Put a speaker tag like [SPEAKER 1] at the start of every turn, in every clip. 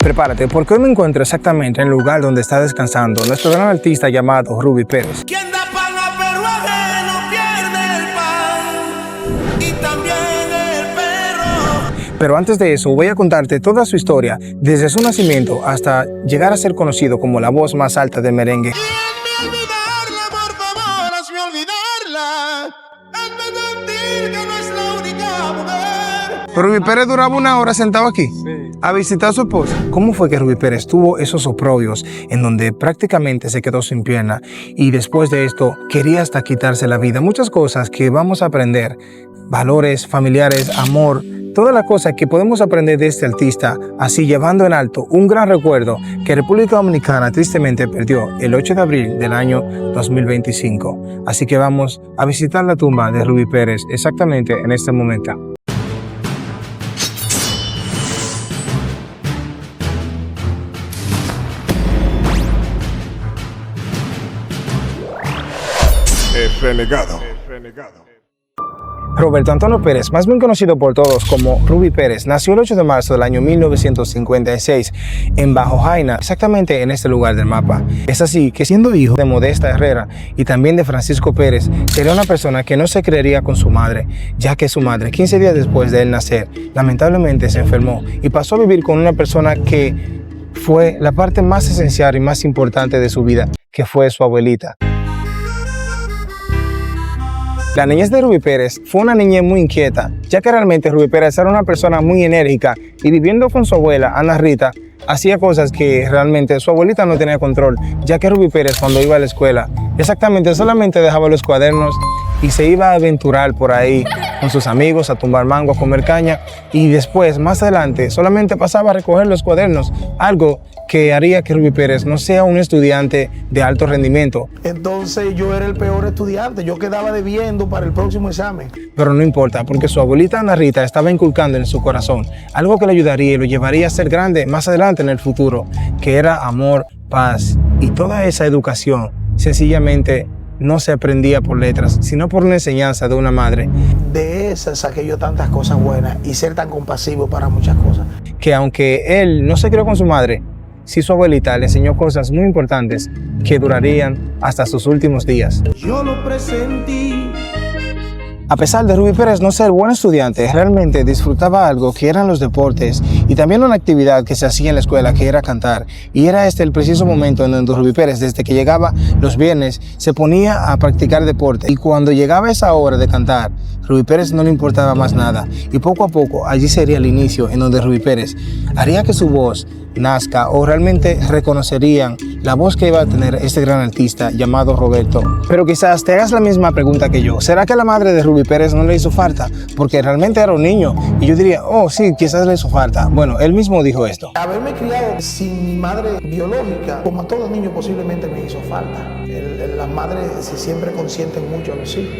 [SPEAKER 1] Prepárate, porque hoy me encuentro exactamente en el lugar donde está descansando nuestro gran artista llamado Rubí Pérez.
[SPEAKER 2] Quien da pan a perro ajeno pierde el pan y también el perro.
[SPEAKER 1] Pero antes de eso, voy a contarte toda su historia, desde su nacimiento hasta llegar a ser conocido como la voz más alta del merengue.
[SPEAKER 2] Y hazme olvidarla, por favor, hazme olvidarla. Hazme sentir que no es la única mujer.
[SPEAKER 1] Rubí Pérez duraba una hora sentado aquí a visitar a su esposa. ¿Cómo fue que Rubí Pérez tuvo esos oprobios en donde prácticamente se quedó sin pierna y después de esto quería hasta quitarse la vida? Muchas cosas que vamos a aprender, valores familiares, amor, todas las cosas que podemos aprender de este artista, así llevando en alto un gran recuerdo que República Dominicana tristemente perdió el 8 de abril del año 2025. Así que vamos a visitar la tumba de Rubí Pérez exactamente en este momento.
[SPEAKER 3] Renegado.
[SPEAKER 1] Roberto Antonio Pérez, más bien conocido por todos como Rubí Pérez, nació el 8 de marzo del año 1956 en Bajo Jaina, exactamente en este lugar del mapa. Es así que, siendo hijo de Modesta Herrera y también de Francisco Pérez, sería una persona que no se creería con su madre, ya que su madre, 15 días después de él nacer, lamentablemente se enfermó y pasó a vivir con una persona que fue la parte más esencial y más importante de su vida, que fue su abuelita. La niñez de Rubí Pérez fue una niñez muy inquieta, ya que realmente Rubí Pérez era una persona muy enérgica y viviendo con su abuela, Ana Rita, hacía cosas que realmente su abuelita no tenía control, ya que Rubí Pérez cuando iba a la escuela, exactamente solamente dejaba los cuadernos y se iba a aventurar por ahí con sus amigos, a tumbar mango, a comer caña y después, más adelante, solamente pasaba a recoger los cuadernos, algo que haría que Rubí Pérez no sea un estudiante de alto rendimiento.
[SPEAKER 4] Entonces yo era el peor estudiante, yo quedaba debiendo para el próximo examen.
[SPEAKER 1] Pero no importa, porque su abuelita Ana Rita estaba inculcando en su corazón algo que le ayudaría y lo llevaría a ser grande más adelante en el futuro, que era amor, paz y toda esa educación sencillamente no se aprendía por letras, sino por una enseñanza de una madre.
[SPEAKER 4] De esas saqué yo tantas cosas buenas y ser tan compasivo para muchas cosas.
[SPEAKER 1] Que aunque él no se crió con su madre, sí su abuelita le enseñó cosas muy importantes que durarían hasta sus últimos días.
[SPEAKER 2] Yo lo presentí.
[SPEAKER 1] A pesar de Rubí Pérez no ser buen estudiante, realmente disfrutaba algo que eran los deportes y también una actividad que se hacía en la escuela que era cantar. Y era este el preciso momento en donde Rubí Pérez, desde que llegaba los viernes, se ponía a practicar deporte. Y cuando llegaba esa hora de cantar, Rubí Pérez no le importaba más nada. Y poco a poco allí sería el inicio en donde Rubí Pérez haría que su voz nazca o realmente reconocerían la voz que iba a tener este gran artista llamado Roberto. Pero quizás te hagas la misma pregunta que yo. ¿Será que la madre de Rubí Pérez no le hizo falta? Porque realmente era un niño. Y yo diría, oh sí, quizás le hizo falta. Bueno, él mismo dijo esto.
[SPEAKER 4] Haberme criado sin mi madre biológica, como a todo niño posiblemente me hizo falta. Las madres siempre consienten mucho a los hijos,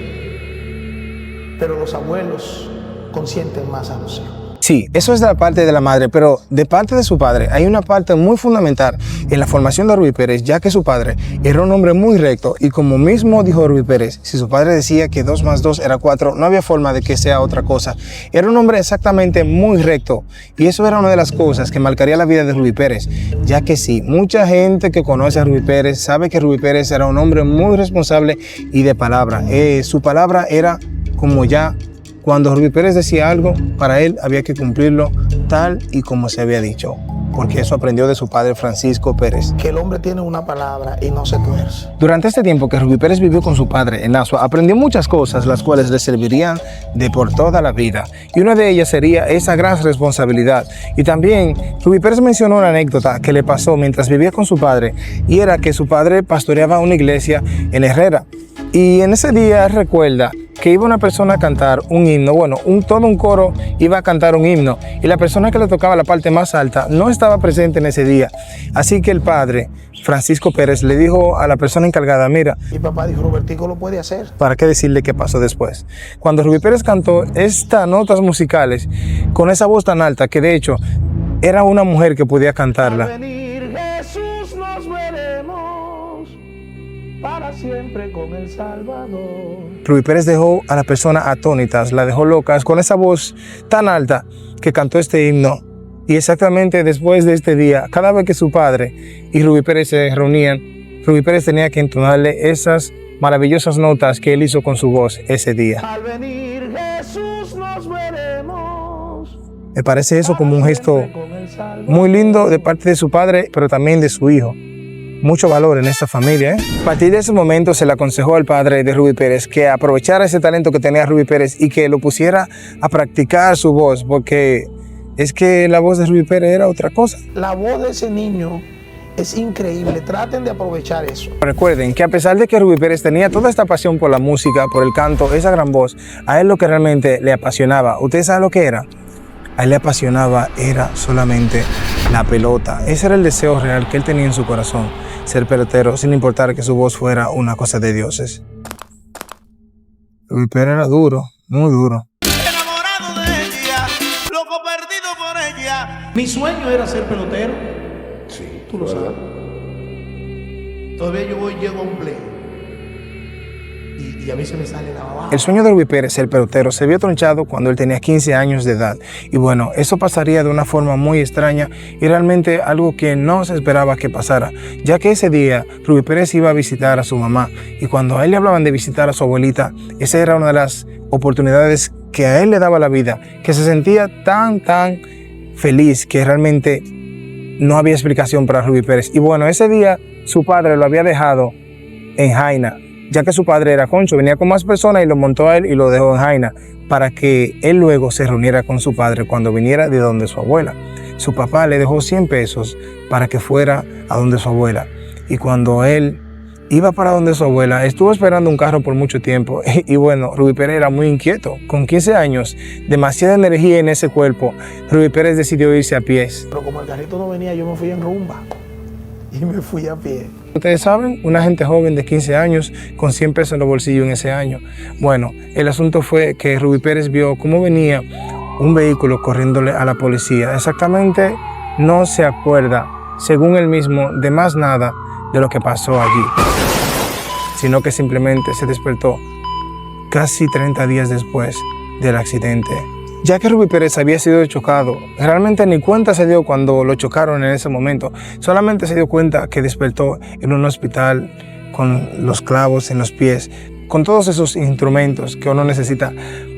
[SPEAKER 4] pero los abuelos consienten más a los hijos.
[SPEAKER 1] Sí, eso es de la parte de la madre, pero de parte de su padre hay una parte muy fundamental en la formación de Rubí Pérez, ya que su padre era un hombre muy recto y como mismo dijo Rubí Pérez, si su padre decía que 2 más 2 era 4, no había forma de que sea otra cosa. Era un hombre exactamente muy recto y eso era una de las cosas que marcaría la vida de Rubí Pérez, ya que sí, mucha gente que conoce a Rubí Pérez sabe que Rubí Pérez era un hombre muy responsable y de palabra. Su palabra era como ya. Cuando Rubí Pérez decía algo, para él había que cumplirlo tal y como se había dicho, porque eso aprendió de su padre Francisco Pérez.
[SPEAKER 4] Que el hombre tiene una palabra y no se tuerce.
[SPEAKER 1] Durante este tiempo que Rubí Pérez vivió con su padre en Asua, aprendió muchas cosas las cuales le servirían de por toda la vida. Y una de ellas sería esa gran responsabilidad. Y también Rubí Pérez mencionó una anécdota que le pasó mientras vivía con su padre, y era que su padre pastoreaba una iglesia en Herrera. Y en ese día recuerda que iba una persona a cantar un himno, todo un coro iba a cantar un himno y la persona que le tocaba la parte más alta no estaba presente en ese día. Así que el padre, Francisco Pérez, le dijo a la persona encargada, mira,
[SPEAKER 4] Y papá dijo, Robertico lo puede hacer.
[SPEAKER 1] ¿para qué decirle qué pasó después? Cuando Rubí Pérez cantó estas notas musicales con esa voz tan alta que de hecho era una mujer que podía cantarla.
[SPEAKER 4] Venir Jesús nos veremos para siempre con el Salvador.
[SPEAKER 1] Rubí Pérez dejó a la persona atónitas, la dejó locas con esa voz tan alta que cantó este himno Y exactamente después de este día, cada vez que su padre y Rubí Pérez se reunían, Rubí Pérez tenía que entonarle esas maravillosas notas que él hizo con su voz ese día.
[SPEAKER 4] Al venir Jesús nos veremos.
[SPEAKER 1] Me parece eso como un gesto muy lindo de parte de su padre, pero también de su hijo. Mucho valor en esta familia. A partir de ese momento se le aconsejó al padre de Rubí Pérez que aprovechara ese talento que tenía Rubí Pérez y que lo pusiera a practicar su voz, porque es que la voz de Rubí Pérez era otra cosa.
[SPEAKER 4] La voz de ese niño es increíble, traten de aprovechar eso.
[SPEAKER 1] Recuerden que a pesar de que Rubí Pérez tenía toda esta pasión por la música, por el canto, esa gran voz, a él lo que realmente le apasionaba, ¿ustedes saben lo que era? A él le apasionaba era solamente la pelota. Ese era el deseo real que él tenía en su corazón, ser pelotero, sin importar que su voz fuera una cosa de dioses. Rubí Pérez era duro, muy duro.
[SPEAKER 2] Enamorado de ella, loco perdido por ella.
[SPEAKER 4] Mi sueño era ser pelotero. Sí, tú lo sabes. Todavía llego a un play y a mí se me sale la babada.
[SPEAKER 1] El sueño de Rubí Pérez, el pelotero, se vio tronchado cuando él tenía 15 años de edad. Y bueno, eso pasaría de una forma muy extraña y realmente algo que no se esperaba que pasara, ya que ese día Rubí Pérez iba a visitar a su mamá y cuando a él le hablaban de visitar a su abuelita, esa era una de las oportunidades que a él le daba la vida, que se sentía tan feliz que realmente no había explicación para Rubí Pérez. Y bueno, ese día su padre lo había dejado en Jaina, ya que su padre era concho, venía con más personas y lo montó a él y lo dejó en Jaina para que él luego se reuniera con su padre cuando viniera de donde su abuela. Su papá le dejó 100 pesos para que fuera a donde su abuela. Y cuando él iba para donde su abuela, estuvo esperando un carro por mucho tiempo. Y bueno, Rubí Pérez era muy inquieto. Con 15 años, demasiada energía en ese cuerpo, Rubí Pérez decidió irse a pies.
[SPEAKER 4] Pero como el carrito no venía, yo me fui en rumba y me fui a pie.
[SPEAKER 1] Ustedes saben, una gente joven de 15 años con 100 pesos en los bolsillos en ese año. Bueno, el asunto fue que Rubí Pérez vio cómo venía un vehículo corriéndole a la policía. Exactamente no se acuerda, según él mismo, de más nada de lo que pasó allí, sino que simplemente se despertó casi 30 días después del accidente. Ya que Rubí Pérez había sido chocado, realmente ni cuenta se dio cuando lo chocaron en ese momento. Solamente se dio cuenta que despertó en un hospital con los clavos en los pies, con todos esos instrumentos que uno necesita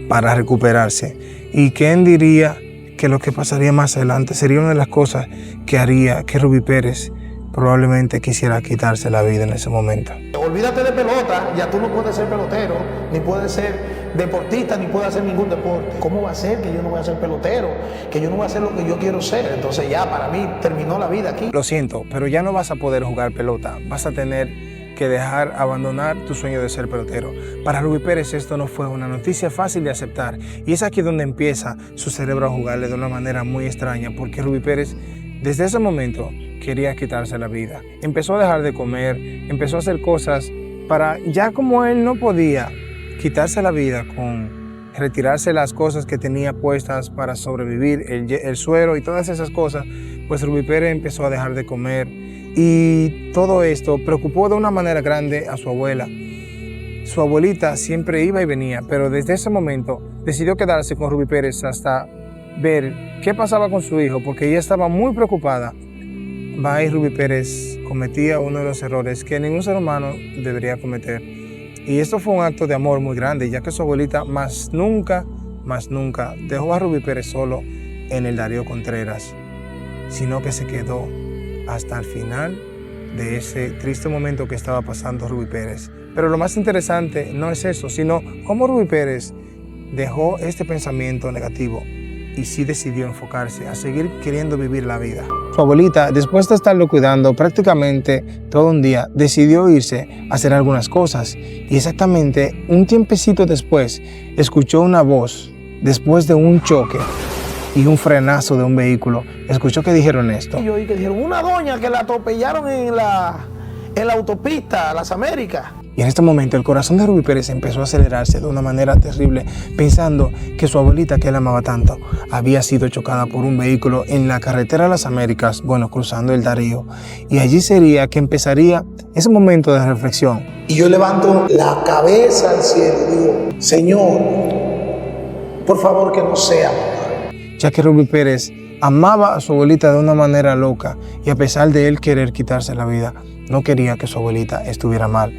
[SPEAKER 1] para recuperarse. ¿Y quién diría que lo que pasaría más adelante sería una de las cosas que haría que Rubí Pérez probablemente quisiera quitarse la vida en ese momento?
[SPEAKER 4] Olvídate de pelota, ya tú no puedes ser pelotero, ni puedes ser deportista, ni puedes hacer ningún deporte. ¿Cómo va a ser que yo no voy a ser pelotero? Que yo no voy a hacer lo que yo quiero ser. Entonces ya para mí terminó la vida aquí.
[SPEAKER 1] Lo siento, pero ya no vas a poder jugar pelota. Vas a tener que abandonar tu sueño de ser pelotero. Para Rubí Pérez esto no fue una noticia fácil de aceptar. Y es aquí donde empieza su cerebro a jugarle de una manera muy extraña, porque Rubí Pérez desde ese momento quería quitarse la vida. Empezó a dejar de comer, empezó a hacer cosas para, ya como él no podía quitarse la vida con retirarse las cosas que tenía puestas para sobrevivir, el suero y todas esas cosas, pues Rubí Pérez empezó a dejar de comer y todo esto preocupó de una manera grande a su abuela. Su abuelita siempre iba y venía, pero desde ese momento decidió quedarse con Rubí Pérez hasta ver qué pasaba con su hijo, porque ella estaba muy preocupada. Va y Rubí Pérez cometía uno de los errores que ningún ser humano debería cometer. Y esto fue un acto de amor muy grande, ya que su abuelita más nunca dejó a Rubí Pérez solo en el Darío Contreras, sino que se quedó hasta el final de ese triste momento que estaba pasando Rubí Pérez. Pero lo más interesante no es eso, sino cómo Rubí Pérez dejó este pensamiento negativo y sí decidió enfocarse a seguir queriendo vivir la vida. Su abuelita, después de estarlo cuidando prácticamente todo un día, decidió irse a hacer algunas cosas. Y exactamente un tiempecito después, escuchó una voz después de un choque y un frenazo de un vehículo. Escuchó que dijeron esto.
[SPEAKER 4] Y yo oí que dijeron, una doña que la atropellaron en la autopista, Las Américas.
[SPEAKER 1] Y en este momento el corazón de Rubí Pérez empezó a acelerarse de una manera terrible, pensando que su abuelita, que él amaba tanto, había sido chocada por un vehículo en la carretera de Las Américas, bueno, cruzando el Darío. Y allí sería que empezaría ese momento de reflexión.
[SPEAKER 4] Y yo levanto la cabeza al cielo y digo, Señor, por favor que no sea.
[SPEAKER 1] Ya que Rubí Pérez amaba a su abuelita de una manera loca y a pesar de él querer quitarse la vida, no quería que su abuelita estuviera mal.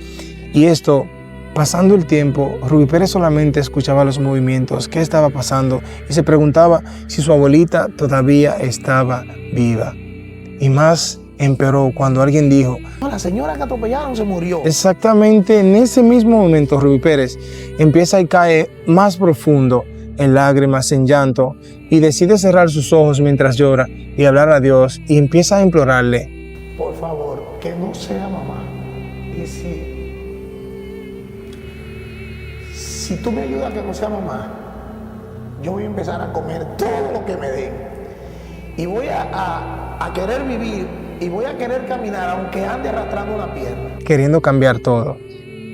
[SPEAKER 1] Y esto, pasando el tiempo, Rubí Pérez solamente escuchaba los movimientos, qué estaba pasando y se preguntaba si su abuelita todavía estaba viva. Y más empeoró cuando alguien dijo:
[SPEAKER 4] La señora que atropellaron se murió.
[SPEAKER 1] exactamente en ese mismo momento, Rubí Pérez empieza y cae más profundo en lágrimas, en llanto, y decide cerrar sus ojos mientras llora y hablar a Dios y empieza a implorarle:
[SPEAKER 4] Por favor, que no sea mamá. Y si tú me ayudas a que no sea mamá, yo voy a empezar a comer todo lo que me den. Y voy a querer vivir y voy a querer caminar aunque ande arrastrando una pierna.
[SPEAKER 1] queriendo cambiar todo.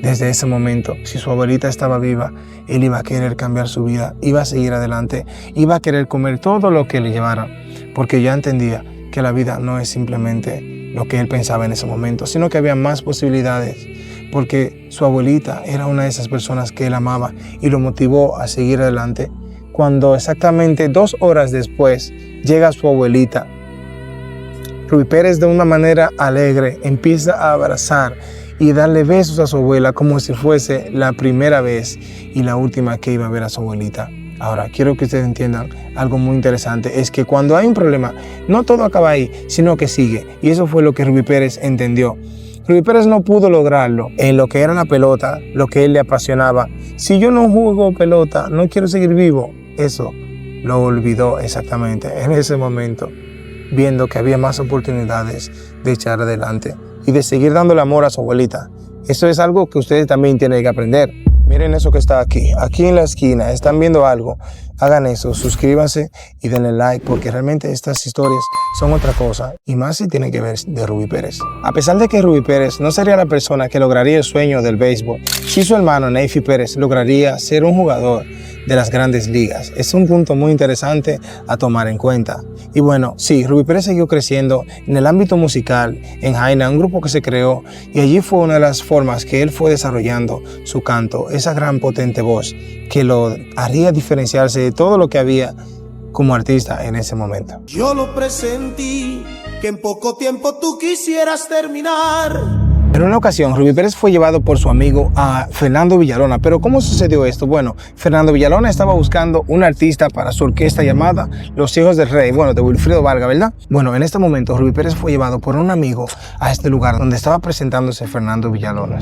[SPEAKER 1] Desde ese momento, si su abuelita estaba viva, él iba a querer cambiar su vida, iba a seguir adelante, iba a querer comer todo lo que le llevaran, porque ya entendía que la vida no es simplemente lo que él pensaba en ese momento, sino que había más posibilidades, porque su abuelita era una de esas personas que él amaba y lo motivó a seguir adelante. Cuando exactamente 2 horas después llega su abuelita, Rubí Pérez de una manera alegre empieza a abrazar y darle besos a su abuela como si fuese la primera vez y la última que iba a ver a su abuelita. Ahora, quiero que ustedes entiendan algo muy interesante, es que cuando hay un problema, no todo acaba ahí, sino que sigue. Y eso fue lo que Rubí Pérez entendió. Rubí Pérez no pudo lograrlo en lo que era la pelota, lo que él le apasionaba. Si yo no juego pelota, no quiero seguir vivo. Eso lo olvidó exactamente en ese momento, viendo que había más oportunidades de echar adelante y de seguir dándole amor a su abuelita. Eso es algo que ustedes también tienen que aprender. Miren eso que está aquí en la esquina. ¿Están viendo algo? Hagan eso, suscríbanse y denle like, porque realmente estas historias son otra cosa, y más si tienen que ver de Rubí Pérez. A pesar de que Rubí Pérez no sería la persona que lograría el sueño del béisbol, sí su hermano Neifi Pérez lograría ser un jugador de las grandes ligas. Es un punto muy interesante a tomar en cuenta. Y bueno, sí, Rubí Pérez siguió creciendo en el ámbito musical, en Jaina, un grupo que se creó, y allí fue una de las formas que él fue desarrollando su canto, esa gran potente voz que lo haría diferenciarse de todo lo que había como artista en ese momento.
[SPEAKER 2] Yo lo presentí, que en poco tiempo tú quisieras terminar.
[SPEAKER 1] En una ocasión, Rubí Pérez fue llevado por su amigo a Fernando Villalona. Pero ¿cómo sucedió esto? Bueno, Fernando Villalona estaba buscando un artista para su orquesta llamada Los Hijos del Rey, bueno, de Wilfrido Vargas, ¿verdad? Bueno, en este momento, Rubí Pérez fue llevado por un amigo a este lugar donde estaba presentándose Fernando Villalona.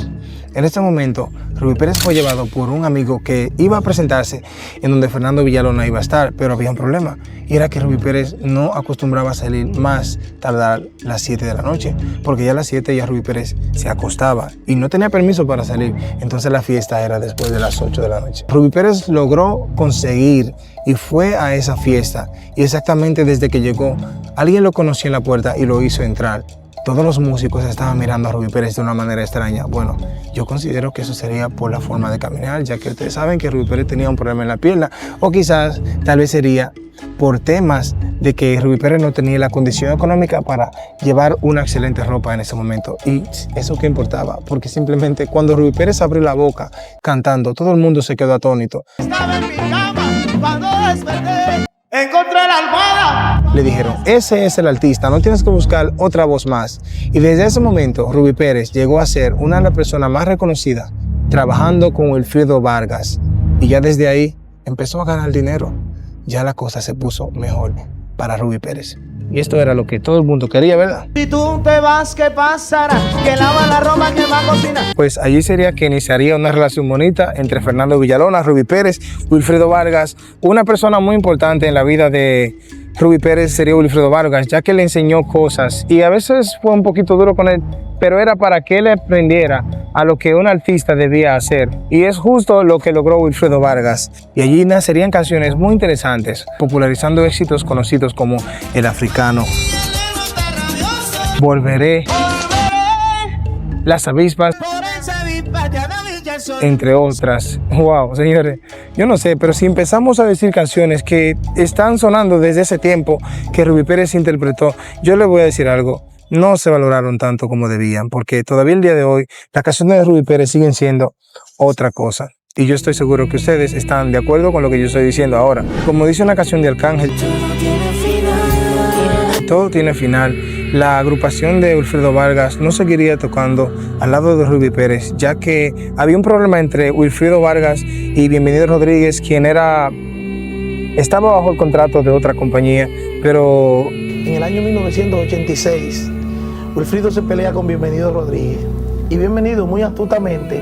[SPEAKER 1] En este momento, Rubí Pérez fue llevado por un amigo que iba a presentarse en donde Fernando Villalona iba a estar, pero había un problema, y era que Rubí Pérez no acostumbraba a salir más tardar las 7 de la noche, porque ya a las 7 ya Rubí Pérez se acostaba y no tenía permiso para salir. Entonces la fiesta era después de las 8 de la noche. Rubí Pérez logró conseguir y fue a esa fiesta, y exactamente desde que llegó, alguien lo conoció en la puerta y lo hizo entrar. Todos los músicos estaban mirando a Rubí Pérez de una manera extraña. Bueno, yo considero que eso sería por la forma de caminar, ya que ustedes saben que Rubí Pérez tenía un problema en la pierna, o quizás tal vez sería por temas de que Rubí Pérez no tenía la condición económica para llevar una excelente ropa en ese momento. Y eso qué importaba, porque simplemente cuando Rubí Pérez abrió la boca cantando, todo el mundo se quedó atónito.
[SPEAKER 2] Estaba en mi cama cuando desperté, encontré la almohada.
[SPEAKER 1] Le dijeron: ese es el artista, no tienes que buscar otra voz más. Y desde ese momento, Rubí Pérez llegó a ser una de las personas más reconocidas trabajando con Wilfrido Vargas. Y ya desde ahí empezó a ganar dinero. Ya la cosa se puso mejor para Rubí Pérez. Y esto era lo que todo el mundo quería, ¿verdad?
[SPEAKER 2] Si tú te vas, ¿qué pasará? Que lava la ropa, que va a cocinar.
[SPEAKER 1] Pues allí sería que iniciaría una relación bonita entre Fernando Villalona, Rubí Pérez, Wilfrido Vargas. Una persona muy importante en la vida de Rubí Pérez sería Wilfrido Vargas, ya que le enseñó cosas y a veces fue un poquito duro con él, pero era para que él aprendiera a lo que un artista debía hacer. Y es justo lo que logró Wilfrido Vargas. Y allí nacerían canciones muy interesantes, popularizando éxitos conocidos como El Africano, Volveré, Las Avispas, entre otras. Wow, señores, yo no sé, pero si empezamos a decir canciones que están sonando desde ese tiempo que Rubí Pérez interpretó, yo le voy a decir algo: no se valoraron tanto como debían, porque todavía el día de hoy las canciones de Rubí Pérez siguen siendo otra cosa. Y yo estoy seguro que ustedes están de acuerdo con lo que yo estoy diciendo ahora. Como dice una canción de Arcángel:
[SPEAKER 5] Todo tiene final.
[SPEAKER 1] todo tiene final. La agrupación de Wilfrido Vargas no seguiría tocando al lado de Rubí Pérez, ya que había un problema entre Wilfrido Vargas y Bienvenido Rodríguez, quien estaba bajo el contrato de otra compañía, pero...
[SPEAKER 4] En el año 1986, Wilfrido se pelea con Bienvenido Rodríguez. Y Bienvenido, muy astutamente,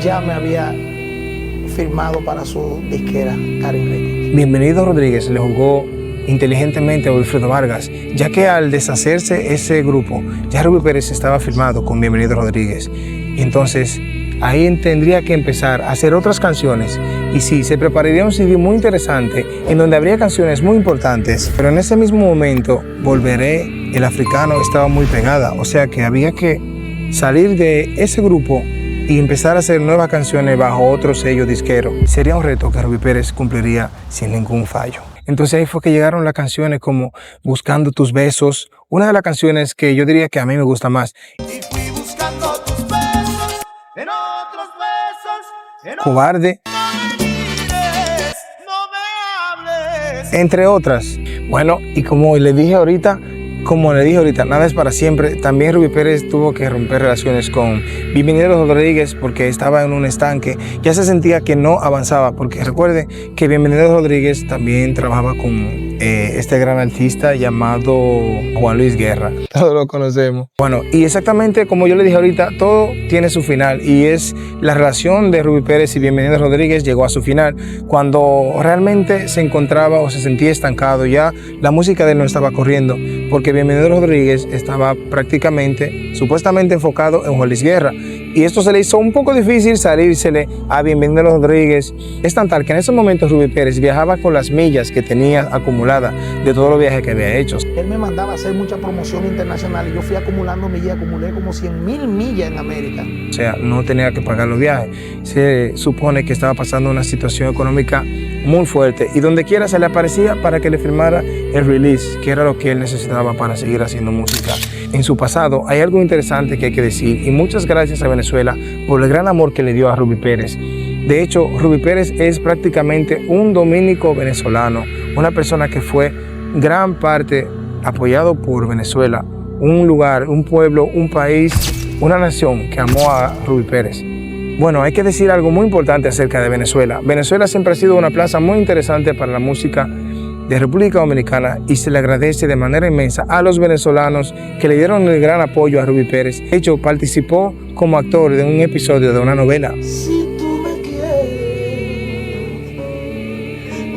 [SPEAKER 4] ya me había firmado para su disquera, Karin Records.
[SPEAKER 1] Bienvenido Rodríguez le jugó inteligentemente a Wilfrido Vargas, ya que al deshacerse ese grupo, ya Rubí Pérez estaba firmado con Bienvenido Rodríguez. Y entonces, ahí tendría que empezar a hacer otras canciones. Y sí, se prepararía un CD muy interesante, en donde habría canciones muy importantes. Pero en ese mismo momento, Volveré, el africano, estaba muy pegada. O sea que había que salir de ese grupo y empezar a hacer nuevas canciones bajo otro sello disquero. Sería un reto que Rubí Pérez cumpliría sin ningún fallo. Entonces ahí fue que llegaron las canciones como Buscando tus besos, una de las canciones que yo diría que a mí me gusta más.
[SPEAKER 2] Y fui buscando tus besos, en otros besos,
[SPEAKER 1] Cobarde,
[SPEAKER 2] no me mires, no me hables.
[SPEAKER 1] entre otras. Bueno, y como le dije ahorita, nada es para siempre. También Rubí Pérez tuvo que romper relaciones con Bienvenido Rodríguez porque estaba en un estanque. Ya se sentía que no avanzaba, porque recuerde que Bienvenido Rodríguez también trabajaba con este gran artista llamado Juan Luis Guerra. Todos lo conocemos. Bueno, y exactamente como yo le dije ahorita, todo tiene su final, y es la relación de Rubí Pérez y Bienvenido Rodríguez llegó a su final cuando realmente se encontraba o se sentía estancado. Ya la música de él no estaba corriendo, porque Bienvenido Rodríguez estaba prácticamente, supuestamente enfocado en Juan Luis Guerra, y esto se le hizo un poco difícil salírsele a Bienvenido Rodríguez. Es tan tal que en ese momento Rubí Pérez viajaba con las millas que tenía acumuladas de todos los viajes que había hecho.
[SPEAKER 4] Él me mandaba a hacer mucha promoción internacional y yo fui acumulando millas, acumulé como 100,000 millas en América.
[SPEAKER 1] O sea, no tenía que pagar los viajes. Se supone que estaba pasando una situación económica muy fuerte, y donde quiera se le aparecía para que le firmara el release, que era lo que él necesitaba para seguir haciendo música. En su pasado hay algo interesante que hay que decir, y muchas gracias a Venezuela por el gran amor que le dio a Rubí Pérez. De hecho, Rubí Pérez es prácticamente un dominico venezolano, una persona que fue gran parte apoyado por Venezuela, un lugar, un pueblo, un país, una nación que amó a Rubí Pérez. Bueno, hay que decir algo muy importante acerca de Venezuela. Venezuela siempre ha sido una plaza muy interesante para la música de República Dominicana, y se le agradece de manera inmensa a los venezolanos que le dieron el gran apoyo a Rubí Pérez. De hecho, participó como actor de un episodio de una novela.
[SPEAKER 2] Si tú me quieres,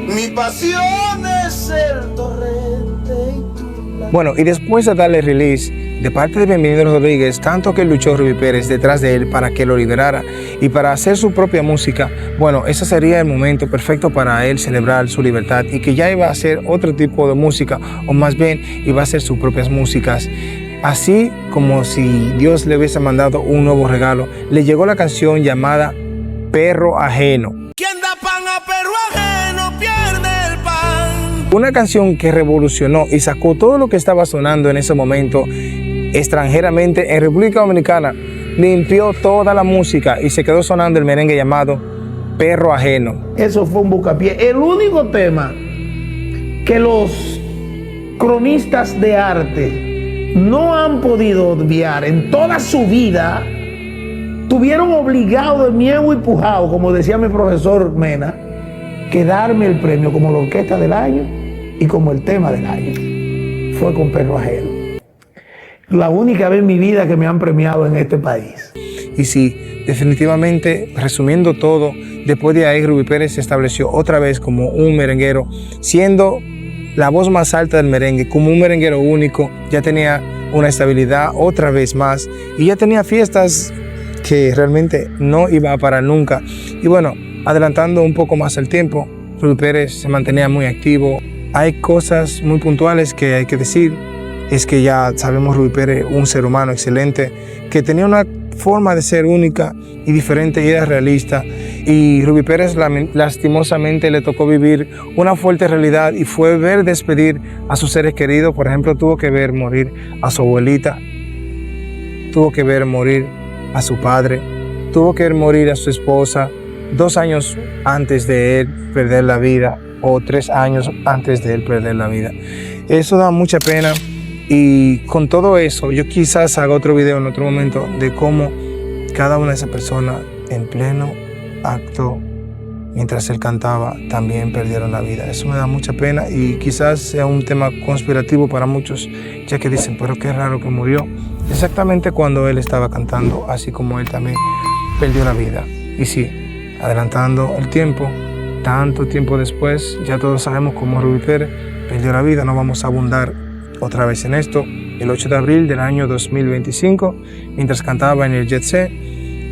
[SPEAKER 2] mi pasión es el torrente y tú la...
[SPEAKER 1] Bueno, y después de darle release de parte de Bienvenido Rodríguez, tanto que luchó Rubí Pérez detrás de él para que lo liberara y para hacer su propia música, bueno, ese sería el momento perfecto para él celebrar su libertad, y que ya iba a hacer otro tipo de música, o más bien iba a hacer sus propias músicas. Así como si Dios le hubiese mandado un nuevo regalo, le llegó la canción llamada Perro Ajeno.
[SPEAKER 2] Quien da pan a perro ajeno pierde el pan.
[SPEAKER 1] Una canción que revolucionó y sacó todo lo que estaba sonando en ese momento extranjeramente en República Dominicana. Limpió toda la música y se quedó sonando el merengue llamado Perro Ajeno.
[SPEAKER 4] Eso fue un buscapié. El único tema que los cronistas de arte no han podido obviar en toda su vida, tuvieron obligado de miedo y pujado, como decía mi profesor Mena, que darme el premio como la orquesta del año y como el tema del año. Fue con Perro Ajeno. La única vez en mi vida que me han premiado en este país.
[SPEAKER 1] Y sí, definitivamente, resumiendo todo, después de ahí Rubí Pérez se estableció otra vez como un merenguero, siendo la voz más alta del merengue, como un merenguero único. Ya tenía una estabilidad otra vez más, y ya tenía fiestas que realmente no iba a parar nunca. Y bueno, adelantando un poco más el tiempo, Rubí Pérez se mantenía muy activo. Hay cosas muy puntuales que hay que decir. Es que ya sabemos Rubí Pérez, un ser humano excelente, que tenía una forma de ser única y diferente, y era realista. Y Rubí Pérez lastimosamente le tocó vivir una fuerte realidad, y fue ver despedir a sus seres queridos. Por ejemplo, tuvo que ver morir a su abuelita, tuvo que ver morir a su padre, tuvo que ver morir a su esposa 2 años antes de él perder la vida, o 3 años antes de él perder la vida. Eso da mucha pena, Y con todo eso, yo quizás haga otro video en otro momento de cómo cada una de esas personas en pleno acto, mientras él cantaba, también perdieron la vida. Eso me da mucha pena y quizás sea un tema conspirativo para muchos, ya que dicen, pero qué raro que murió exactamente cuando él estaba cantando, así como él también perdió la vida. Y sí, adelantando el tiempo, tanto tiempo después, ya todos sabemos cómo Rubí Pérez perdió la vida. No vamos a abundar otra vez en esto. El 8 de abril del año 2025, mientras cantaba en el Jet Set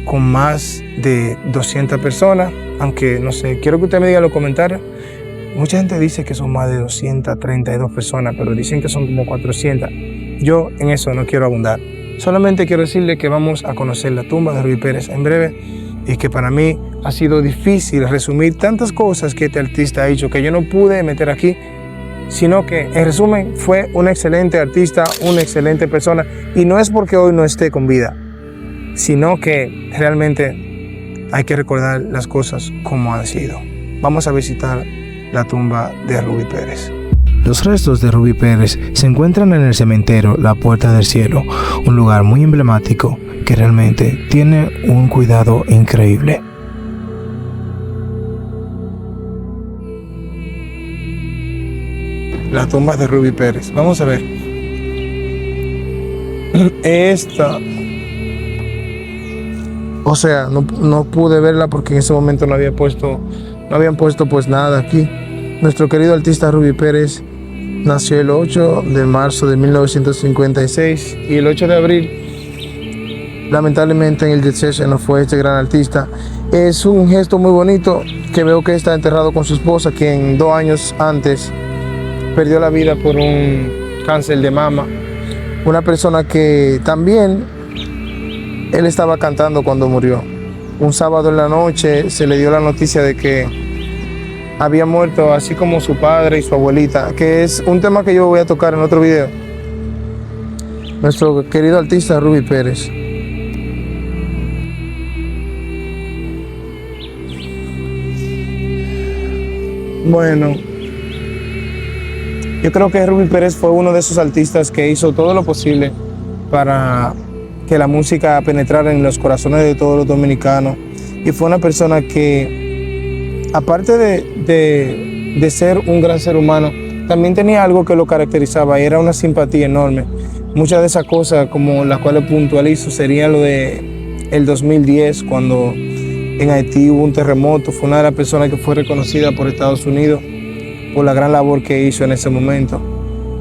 [SPEAKER 1] con más de 200 personas, aunque no sé, quiero que usted me diga en los comentarios. Mucha gente dice que son más de 232 personas, pero dicen que son como 400. Yo en eso no quiero abundar. Solamente quiero decirle que vamos a conocer la tumba de Rubí Pérez en breve y que para mí ha sido difícil resumir tantas cosas que este artista ha hecho que yo no pude meter aquí, sino que en resumen fue un excelente artista, una excelente persona, y no es porque hoy no esté con vida, sino que realmente hay que recordar las cosas como han sido. Vamos a visitar la tumba de Rubí Pérez. Los restos de Rubí Pérez se encuentran en el cementerio La Puerta del Cielo, un lugar muy emblemático que realmente tiene un cuidado increíble. La tumba de Rubí Pérez. Vamos a ver. Esta. O sea, no pude verla porque en ese momento no habían puesto pues nada aquí. Nuestro querido artista Rubí Pérez nació el 8 de marzo de 1956 y el 8 de abril, lamentablemente, en el Jet Set se nos fue este gran artista. Es un gesto muy bonito que veo que está enterrado con su esposa, quien 2 años antes perdió la vida por un cáncer de mama. Una persona que también él estaba cantando cuando murió. Un sábado en la noche se le dio la noticia de que había muerto, así como su padre y su abuelita, que es un tema que yo voy a tocar en otro video. Nuestro querido artista Rubí Pérez. Bueno, yo creo que Rubí Pérez fue uno de esos artistas que hizo todo lo posible para que la música penetrara en los corazones de todos los dominicanos. Y fue una persona que, aparte de ser un gran ser humano, también tenía algo que lo caracterizaba y era una simpatía enorme. Muchas de esas cosas, como las cuales puntualizo, sería lo de el 2010, cuando en Haití hubo un terremoto. Fue una de las personas que fue reconocida por Estados Unidos por la gran labor que hizo en ese momento.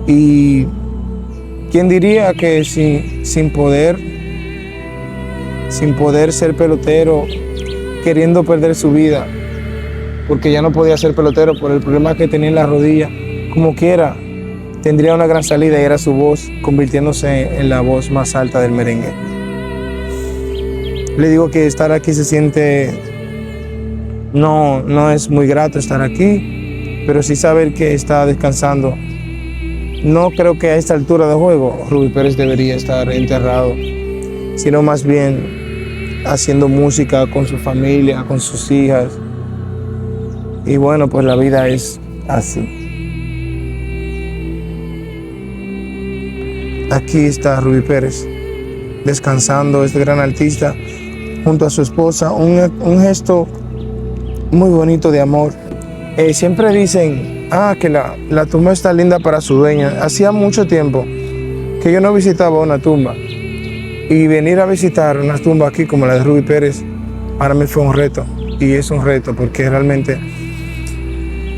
[SPEAKER 1] Y quién diría que sin poder ser pelotero, queriendo perder su vida, porque ya no podía ser pelotero por el problema que tenía en la rodilla, como quiera, tendría una gran salida y era su voz, convirtiéndose en la voz más alta del merengue. Le digo que estar aquí se siente, no es muy grato estar aquí, pero sí saber que está descansando. No creo que a esta altura de juego Rubí Pérez debería estar enterrado, sino más bien haciendo música con su familia, con sus hijas. Y bueno, pues la vida es así. Aquí está Rubí Pérez, descansando, este gran artista, junto a su esposa, un gesto muy bonito de amor. Siempre dicen, que la tumba está linda para su dueña. Hacía mucho tiempo que yo no visitaba una tumba. Y venir a visitar una tumba aquí como la de Rubí Pérez, para mí fue un reto. Y es un reto porque realmente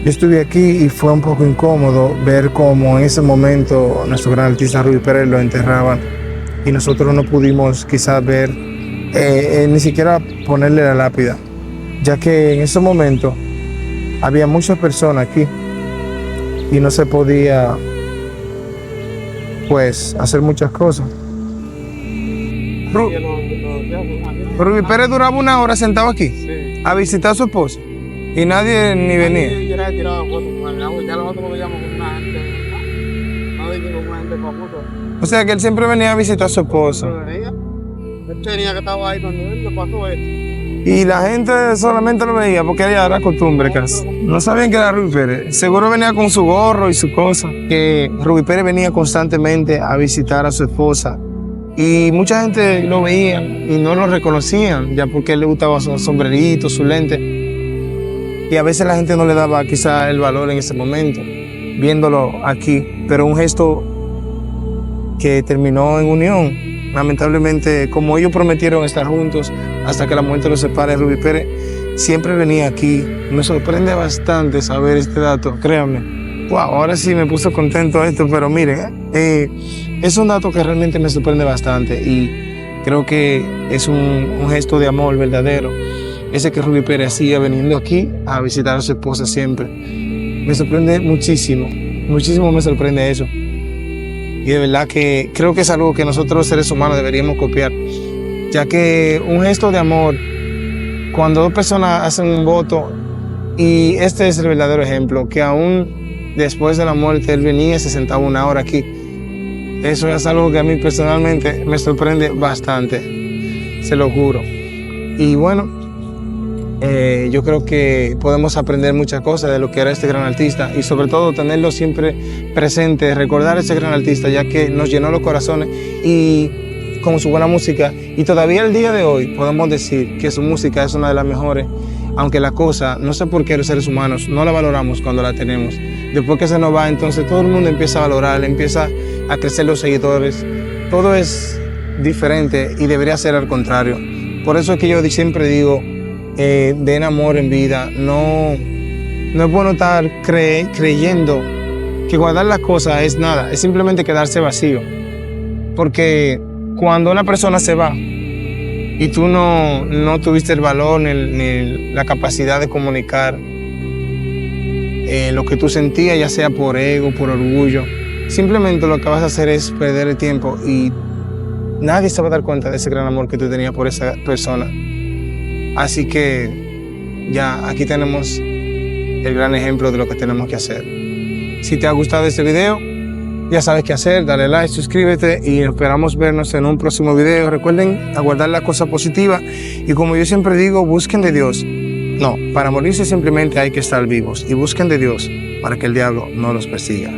[SPEAKER 1] yo estuve aquí y fue un poco incómodo ver cómo en ese momento nuestro gran artista Rubí Pérez lo enterraban y nosotros no pudimos quizás ver, ni siquiera ponerle la lápida, ya que en ese momento había muchas personas aquí y no se podía pues hacer muchas cosas. Rubí Pérez duraba 1 hora sentado aquí, a visitar a su esposa, y nadie ni venía. O sea que él siempre venía a visitar a su esposa.
[SPEAKER 5] Él tenía que estar ahí cuando él le pasó esto.
[SPEAKER 1] Y la gente solamente lo veía porque era costumbre casi. No sabían que era Rubí Pérez. Seguro venía con su gorro y su cosa. Que Rubí Pérez venía constantemente a visitar a su esposa. Y mucha gente lo veía y no lo reconocían, ya porque él le gustaba su sombrerito, su lente. Y a veces la gente no le daba quizá el valor en ese momento, viéndolo aquí. Pero un gesto que terminó en unión. Lamentablemente, como ellos prometieron estar juntos hasta que la muerte los separe, Rubí Pérez siempre venía aquí. Me sorprende bastante saber este dato, créanme. Wow, ahora sí me puso contento esto, pero miren, es un dato que realmente me sorprende bastante y creo que es un gesto de amor verdadero. Ese que Rubí Pérez hacía veniendo aquí a visitar a su esposa siempre. Me sorprende muchísimo, muchísimo me sorprende eso. Y de verdad que creo que es algo que nosotros los seres humanos deberíamos copiar, ya que un gesto de amor, cuando dos personas hacen un voto, y este es el verdadero ejemplo, que aún después de la muerte él venía y se sentaba una hora aquí. Eso es algo que a mí personalmente me sorprende bastante, se lo juro. Y bueno, yo creo que podemos aprender muchas cosas de lo que era este gran artista y sobre todo tenerlo siempre presente, recordar a ese gran artista, ya que nos llenó los corazones y con su buena música. Y todavía el día de hoy podemos decir que su música es una de las mejores, aunque la cosa, no sé por qué los seres humanos no la valoramos cuando la tenemos. Después que se nos va, entonces todo el mundo empieza a valorar, empieza a crecer los seguidores. Todo es diferente y debería ser al contrario. Por eso es que yo siempre digo, den amor en vida. No es bueno estar creyendo que guardar las cosas es nada, es simplemente quedarse vacío. Porque cuando una persona se va y tú no tuviste el valor ni la capacidad de comunicar lo que tú sentías, ya sea por ego, por orgullo, simplemente lo que vas a hacer es perder el tiempo y nadie se va a dar cuenta de ese gran amor que tú tenías por esa persona. Así que ya aquí tenemos el gran ejemplo de lo que tenemos que hacer. Si te ha gustado este video, ya sabes qué hacer, dale like, suscríbete y esperamos vernos en un próximo video. Recuerden aguardar la cosa positiva y como yo siempre digo, busquen de Dios. No, para morirse simplemente hay que estar vivos y busquen de Dios para que el diablo no los persiga.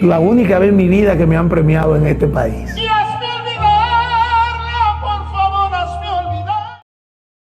[SPEAKER 4] La única vez en mi vida que me han premiado en este país.